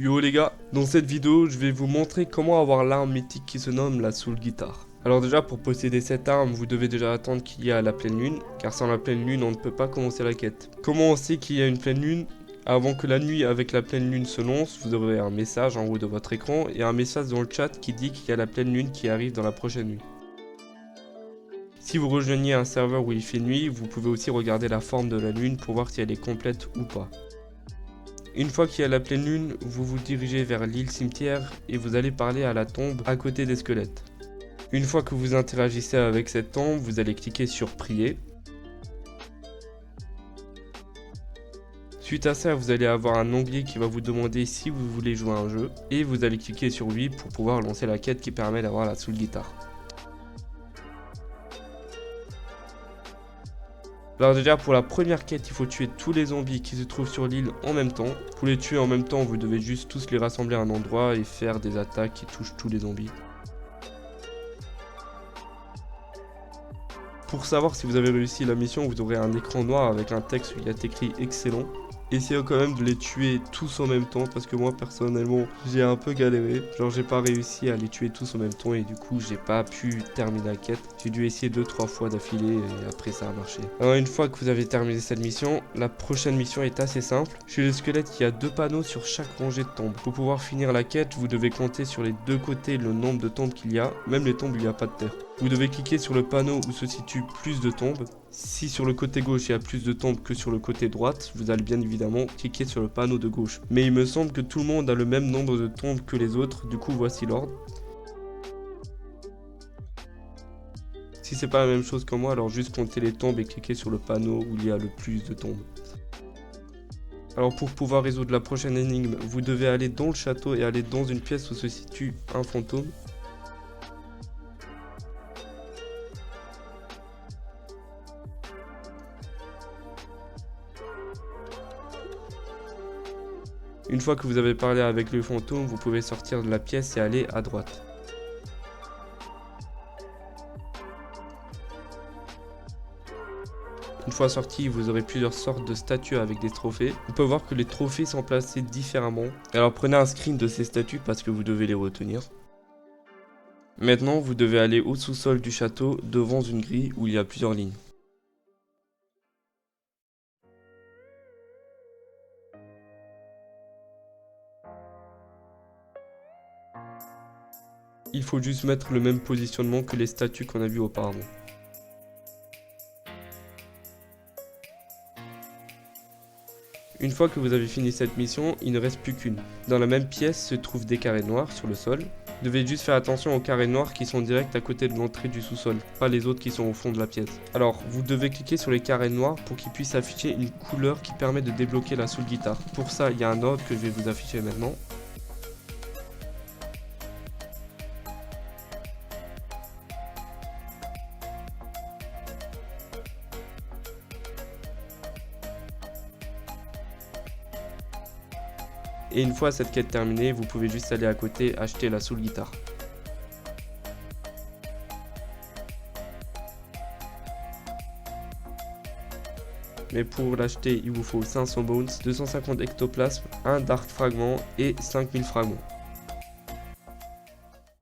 Yo les gars, dans cette vidéo je vais vous montrer comment avoir l'arme mythique qui se nomme la Soul Guitar. Alors déjà pour posséder cette arme vous devez déjà attendre qu'il y a la pleine lune, car sans la pleine lune on ne peut pas commencer la quête. Comment on sait qu'il y a une pleine lune? Avant que la nuit avec la pleine lune se lance, vous aurez un message en haut de votre écran et un message dans le chat qui dit qu'il y a la pleine lune qui arrive dans la prochaine nuit. Si vous rejoignez un serveur où il fait nuit, vous pouvez aussi regarder la forme de la lune pour voir si elle est complète ou pas. Une fois qu'il y a la pleine lune, vous vous dirigez vers l'île cimetière et vous allez parler à la tombe à côté des squelettes. Une fois que vous interagissez avec cette tombe, vous allez cliquer sur prier. Suite à ça, vous allez avoir un onglet qui va vous demander si vous voulez jouer à un jeu et vous allez cliquer sur oui pour pouvoir lancer la quête qui permet d'avoir la Soul Guitar. Alors déjà pour la première quête, il faut tuer tous les zombies qui se trouvent sur l'île en même temps. Pour les tuer en même temps, vous devez juste tous les rassembler à un endroit et faire des attaques qui touchent tous les zombies. Pour savoir si vous avez réussi la mission, vous aurez un écran noir avec un texte où il y a écrit excellent. Essayez quand même de les tuer tous en même temps parce que moi personnellement j'ai un peu galéré. Genre j'ai pas réussi à les tuer tous en même temps et du coup j'ai pas pu terminer la quête. J'ai dû essayer 2-3 fois d'affilée et après ça a marché. Alors une fois que vous avez terminé cette mission, la prochaine mission est assez simple. Chez le squelette il y a 2 panneaux sur chaque rangée de tombes. Pour pouvoir finir la quête, vous devez compter sur les 2 côtés le nombre de tombes qu'il y a, même les tombes où il n'y a pas de terre. Vous devez cliquer sur le panneau où se situe plus de tombes. Si sur le côté gauche il y a plus de tombes que sur le côté droite, vous allez bien évidemment cliquer sur le panneau de gauche. Mais il me semble que tout le monde a le même nombre de tombes que les autres, du coup voici l'ordre. Si c'est pas la même chose que moi, alors juste comptez les tombes et cliquez sur le panneau où il y a le plus de tombes. Alors pour pouvoir résoudre la prochaine énigme, vous devez aller dans le château et aller dans une pièce où se situe un fantôme. Une fois que vous avez parlé avec le fantôme, vous pouvez sortir de la pièce et aller à droite. Une fois sorti, vous aurez plusieurs sortes de statues avec des trophées. On peut voir que les trophées sont placés différemment. Alors prenez un screen de ces statues parce que vous devez les retenir. Maintenant, vous devez aller au sous-sol du château devant une grille où il y a plusieurs lignes. Il faut juste mettre le même positionnement que les statues qu'on a vues auparavant. Une fois que vous avez fini cette mission, il ne reste plus qu'une. Dans la même pièce se trouvent des carrés noirs sur le sol. Vous devez juste faire attention aux carrés noirs qui sont direct à côté de l'entrée du sous-sol, pas les autres qui sont au fond de la pièce. Alors, vous devez cliquer sur les carrés noirs pour qu'ils puissent afficher une couleur qui permet de débloquer la Soul Guitar. Pour ça, il y a un ordre que je vais vous afficher maintenant. Et une fois cette quête terminée, vous pouvez juste aller à côté acheter la Soul Guitar. Mais pour l'acheter, il vous faut 500 bones, 250 ectoplasmes, un dark fragment et 5000 fragments.